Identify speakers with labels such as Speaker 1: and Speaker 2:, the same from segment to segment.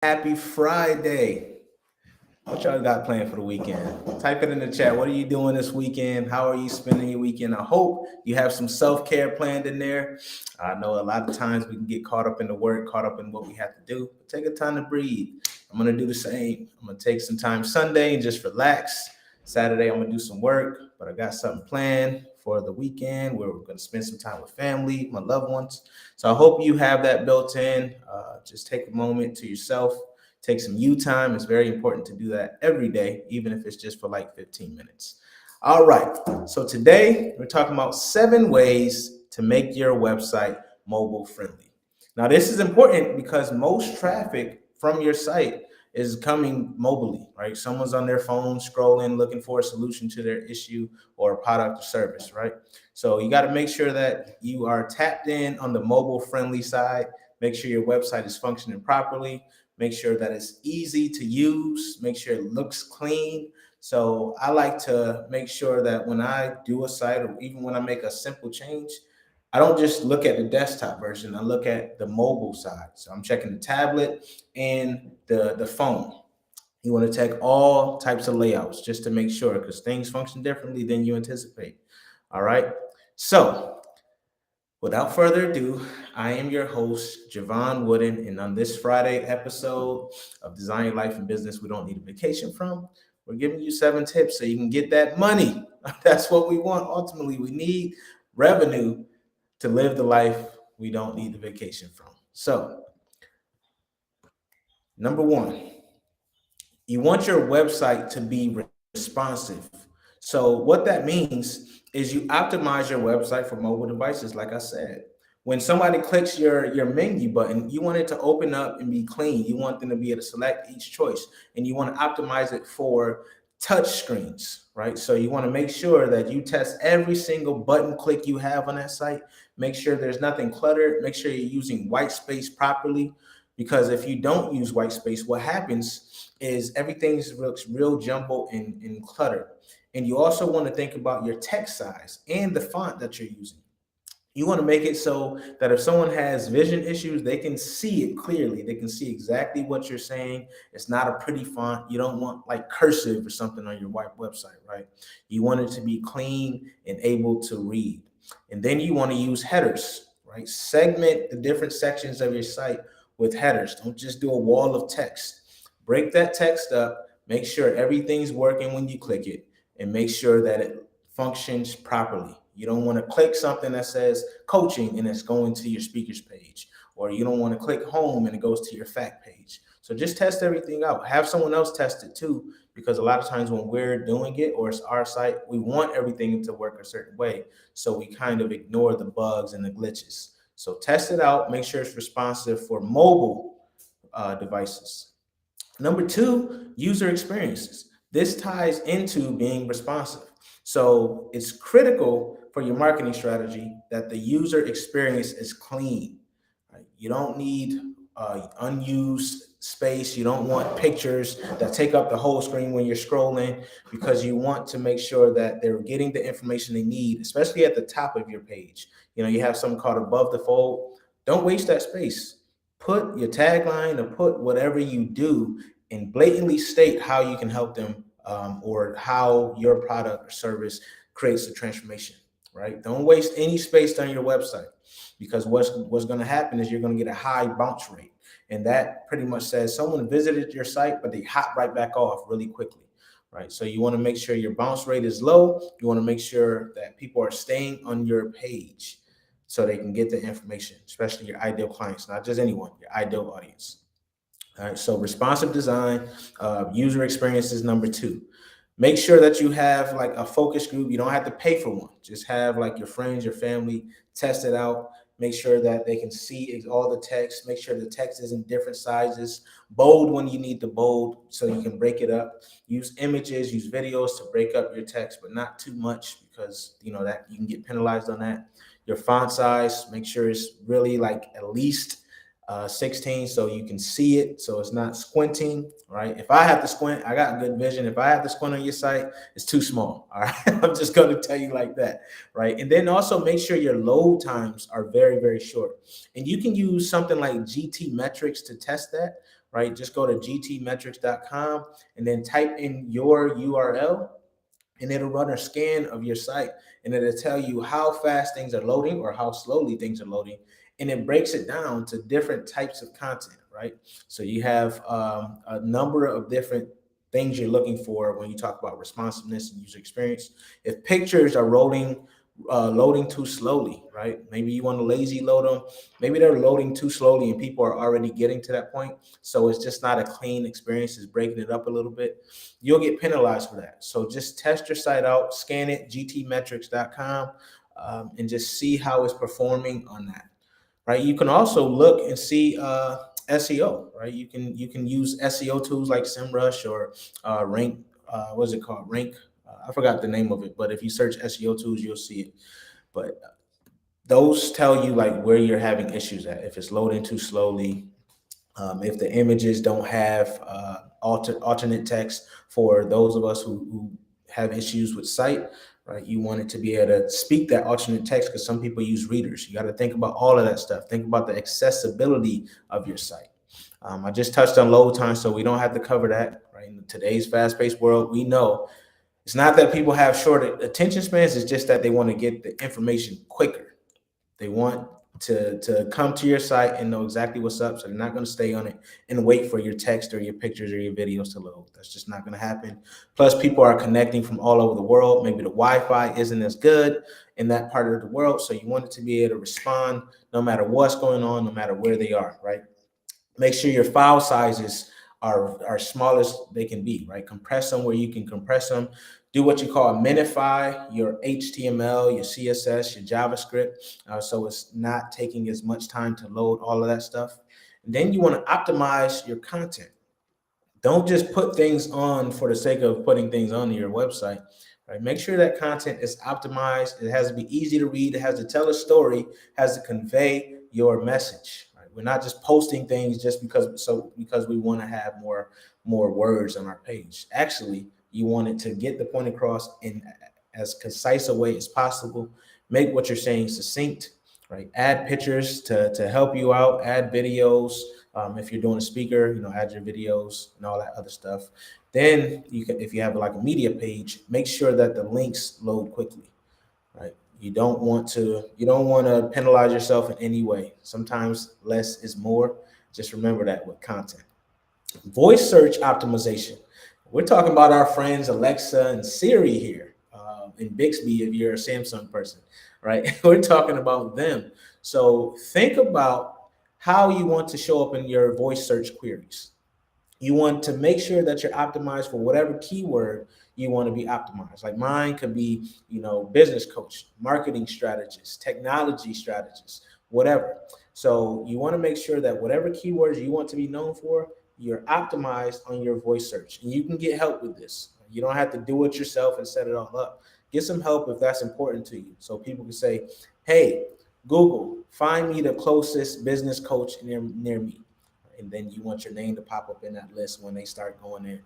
Speaker 1: Happy Friday. What y'all got planned for the weekend? Type it in the chat. What are you doing this weekend? How are you spending your weekend? I hope you have some self care planned in there. I know a lot of times we can get caught up in the work, caught up in what we have to do. But take a time to breathe. I'm going to do the same. I'm going to take some time Sunday and just relax. Saturday, I'm going to do some work, but I got something planned for the weekend where we're going to spend some time with family, my loved ones. So I hope you have that built in. Just take a moment to yourself. Take some you time. It's very important to do that every day, even if it's just for like 15 minutes. All right. So today we're talking about 7 ways to make your website mobile friendly. Now, this is important because most traffic from your site is coming mobilely, right? Someone's on their phone scrolling, looking for a solution to their issue or a product or service, right? So you got to make sure that you are tapped in on the mobile friendly side. Make sure your website is functioning properly. Make sure that it's easy to use. Make sure it looks clean. So I like to make sure that when I do a site or even when I make a simple change, I don't just look at the desktop version. I look at the mobile side. So I'm checking the tablet and the phone. You want to check all types of layouts just to make sure because things function differently than you anticipate. All right. So without further ado, I am your host, Javon Wooden, and on this Friday episode of Designing Life and Business We Don't Need a Vacation From, we're giving you 7 tips so you can get that money. That's what we want. Ultimately, we need revenue to live the life we don't need the vacation from. So, number one, you want your website to be responsive. So what that means is you optimize your website for mobile devices, like I said. When somebody clicks your menu button, you want it to open up and be clean. You want them to be able to select each choice, and you want to optimize it for touch screens, right? So you want to make sure that you test every single button click you have on that site. Make sure there's nothing cluttered. Make sure you're using white space properly, because if you don't use white space, what happens is everything looks real jumbled and cluttered. And you also want to think about your text size and the font that you're using. You want to make it so that if someone has vision issues, they can see it clearly. They can see exactly what you're saying. It's not a pretty font. You don't want like cursive or something on your white website, right? You want it to be clean and able to read. And then you want to use headers, right? Segment the different sections of your site with headers. Don't just do a wall of text. Break that text up. Make sure everything's working when you click it, and make sure that it functions properly. You don't want to click something that says coaching and it's going to your speakers page, or you don't want to click home and it goes to your fact page. So just test everything out. Have someone else test it too, because a lot of times when we're doing it or it's our site, we want everything to work a certain way. So we kind of ignore the bugs and the glitches. So test it out. Make sure it's responsive for mobile devices. Number two, user experiences. This ties into being responsive. So it's critical for your marketing strategy that the user experience is clean. Right? You don't need unused space. You don't want pictures that take up the whole screen when you're scrolling, because you want to make sure that they're getting the information they need, especially at the top of your page. You know, you have something called above the fold. Don't waste that space. Put your tagline or put whatever you do and blatantly state how you can help them, or how your product or service creates a transformation, right? Don't waste any space on your website, because what's going to happen is you're going to get a high bounce rate. And that pretty much says someone visited your site, but they hop right back off really quickly, right? So you want to make sure your bounce rate is low. You want to make sure that people are staying on your page so they can get the information, especially your ideal clients, not just anyone, your ideal audience. All right, so responsive design, user experience is number two. Make sure that you have like a focus group. You don't have to pay for one. Just have like your friends, your family test it out. Make sure that they can see all the text. Make sure the text is in different sizes. Bold when you need to bold so you can break it up. Use images, use videos to break up your text, but not too much, because you know that you can get penalized on that. Your font size, make sure it's really like at least 16 so you can see it, so it's not squinting, right? If I have to squint, I got good vision. If I have to squint on your site, it's too small. All right. I'm just going to tell you like that, right? And then also make sure your load times are very, very short. And you can use something like GT metrics to test that, right? Just go to gtmetrics.com and then type in your URL, and it'll run a scan of your site, and it'll tell you how fast things are loading or how slowly things are loading, and it breaks it down to different types of content, right? So you have a number of different things you're looking for when you talk about responsiveness and user experience. If pictures are loading too slowly, right? Maybe you want to lazy load them. Maybe they're loading too slowly and people are already getting to that point. So it's just not a clean experience. It's breaking it up a little bit. You'll get penalized for that. So just test your site out, scan it, gtmetrics.com, and just see how it's performing on that, right? You can also look and see SEO, right? You can use SEO tools like SEMrush or Rank. What is it called? Rank. I forgot the name of it, but if you search SEO tools, you'll see it. But those tell you like where you're having issues at. If it's loading too slowly, if the images don't have alternate text for those of us who have issues with sight, right? You want it to be able to speak that alternate text because some people use readers. You got to think about all of that stuff. Think about the accessibility of your site. I just touched on load time, so we don't have to cover that, right? In today's fast-paced world, we know it's not that people have short attention spans, it's just that they want to get the information quicker. They want to come to your site and know exactly what's up. So they're not going to stay on it and wait for your text or your pictures or your videos to load. That's just not going to happen. Plus, people are connecting from all over the world. Maybe the Wi-Fi isn't as good in that part of the world. So you want it to be able to respond no matter what's going on, no matter where they are, right? Make sure your file sizes are small as they can be, right? Compress them where you can compress them. Do what you call minify your HTML, your CSS, your JavaScript, so it's not taking as much time to load all of that stuff. And then you want to optimize your content. Don't just put things on for the sake of putting things on your website. Right? Make sure that content is optimized. It has to be easy to read. It has to tell a story. Has to convey your message. Right? We're not just posting things just because we want to have more words on our page. Actually, you want it to get the point across in as concise a way as possible. Make what you're saying succinct. Right? Add pictures to help you out. Add videos. If you're doing a speaker, add your videos and all that other stuff. Then you can, if you have like a media page, make sure that the links load quickly, right? You don't want to penalize yourself in any way. Sometimes less is more. Just remember that with content. Voice search optimization. We're talking about our friends Alexa and Siri here, and Bixby if you're a Samsung person, right? We're talking about them. So think about how you want to show up in your voice search queries. You want to make sure that you're optimized for whatever keyword you want to be optimized. Like mine could be, business coach, marketing strategist, technology strategist, whatever. So you want to make sure that whatever keywords you want to be known for, you're optimized on your voice search. And you can get help with this. You don't have to do it yourself and set it all up. Get some help if that's important to you. So people can say, hey, Google, find me the closest business coach near me. And then you want your name to pop up in that list when they start going in.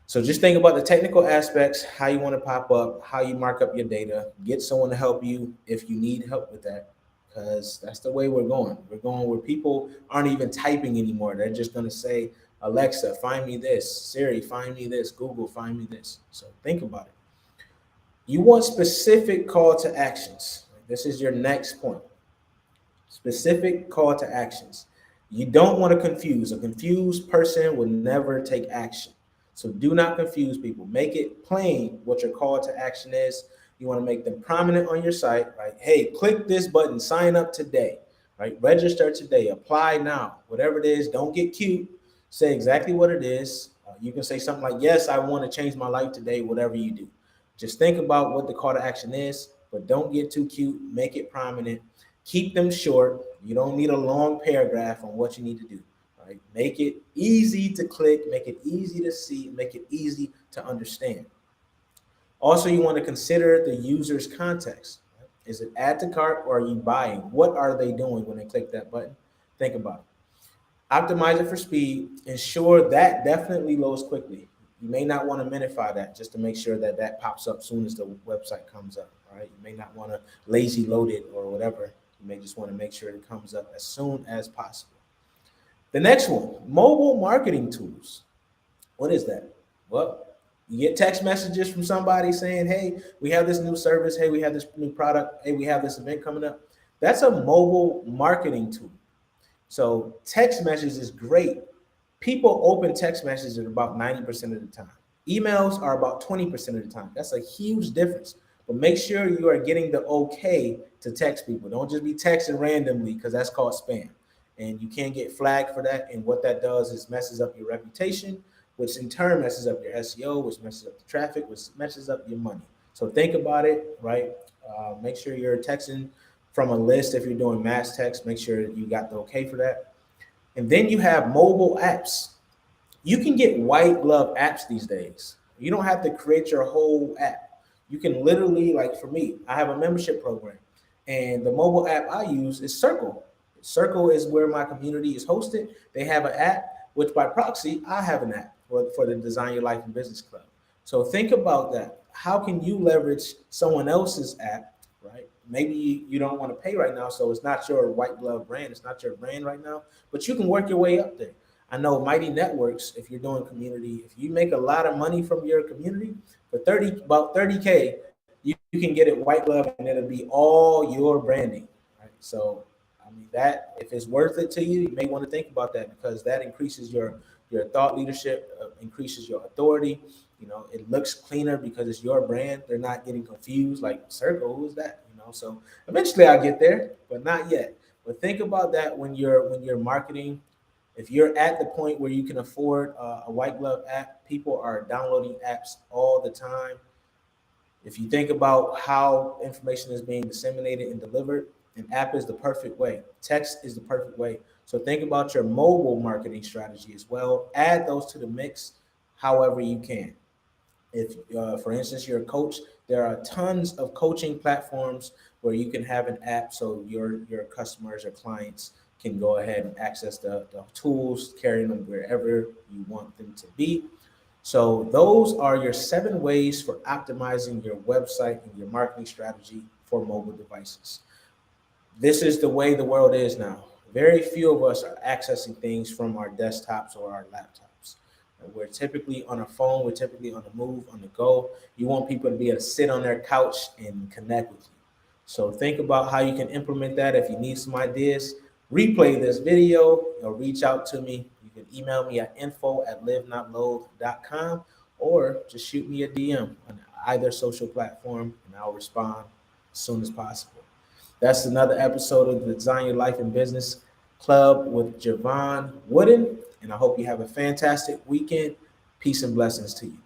Speaker 1: So just think about the technical aspects, how you want to pop up, how you mark up your data, get someone to help you if you need help with that, because that's the way we're going. We're going where people aren't even typing anymore. They're just going to say, Alexa, find me this. Siri, find me this. Google, find me this. So think about it. You want specific call to actions. This is your next point. Specific call to actions. You don't want to confuse. A confused person will never take action. So do not confuse people. Make it plain what your call to action is. You want to make them prominent on your site, right? Hey, click this button, sign up today, right? Register today, apply now, whatever it is. Don't get cute. Say exactly what it is. You can say something like, yes, I want to change my life today, whatever you do. Just think about what the call to action is, but don't get too cute. Make it prominent. Keep them short. You don't need a long paragraph on what you need to do. Right? Make it easy to click, make it easy to see, make it easy to understand. Also, you want to consider the user's context. Right? Is it add to cart or are you buying? What are they doing when they click that button? Think about it. Optimize it for speed. Ensure that definitely loads quickly. You may not want to minify that just to make sure that that pops up soon as the website comes up. Right? You may not want to lazy load it or whatever. You may just want to make sure it comes up as soon as possible. The next one, mobile marketing tools. What is that? Well, you get text messages from somebody saying, hey, we have this new service. Hey, we have this new product. Hey, we have this event coming up. That's a mobile marketing tool. So text messages is great. People open text messages at about 90% of the time. Emails are about 20% of the time. That's a huge difference. But make sure you are getting the okay to text people. Don't just be texting randomly because that's called spam. And you can't get flagged for that. And what that does is messes up your reputation, which in turn messes up your SEO, which messes up the traffic, which messes up your money. So think about it, right? Make sure you're texting from a list. If you're doing mass text, make sure you got the okay for that. And then you have mobile apps. You can get white glove apps these days. You don't have to create your whole app. You can literally, like for me, I have a membership program, and the mobile app I use is Circle. Circle is where my community is hosted. They have an app, which by proxy, I have an app for the Design Your Life and Business Club. So think about that. How can you leverage someone else's app, right? Maybe you don't want to pay right now, so it's not your white glove brand. It's not your brand right now, but you can work your way up there. I know Mighty Networks, if you're doing community, if you make a lot of money from your community, for about 30K, you can get it white glove and it'll be all your branding. Right? So I mean that if it's worth it to you, you may want to think about that because that increases your thought leadership, increases your authority. You know, it looks cleaner because it's your brand. They're not getting confused like Circle, who's that? You know, so eventually I'll get there, but not yet. But think about that when you're marketing. If you're at the point where you can afford a white glove app, people are downloading apps all the time. If you think about how information is being disseminated and delivered, an app is the perfect way. Text is the perfect way. So think about your mobile marketing strategy as well. Add those to the mix however you can. If, for instance, you're a coach, there are tons of coaching platforms where you can have an app so your customers or clients can go ahead and access the tools, carry them wherever you want them to be. So those are your 7 ways for optimizing your website and your marketing strategy for mobile devices. This is the way the world is now. Very few of us are accessing things from our desktops or our laptops. We're typically on a phone, we're typically on the move, on the go. You want people to be able to sit on their couch and connect with you. So think about how you can implement that. If you need some ideas, replay this video or reach out to me. You can email me at info@livenotloathe.com or just shoot me a DM on either social platform and I'll respond as soon as possible. That's another episode of the Design Your Life and Business Club with Javon Wooden. And I hope you have a fantastic weekend. Peace and blessings to you.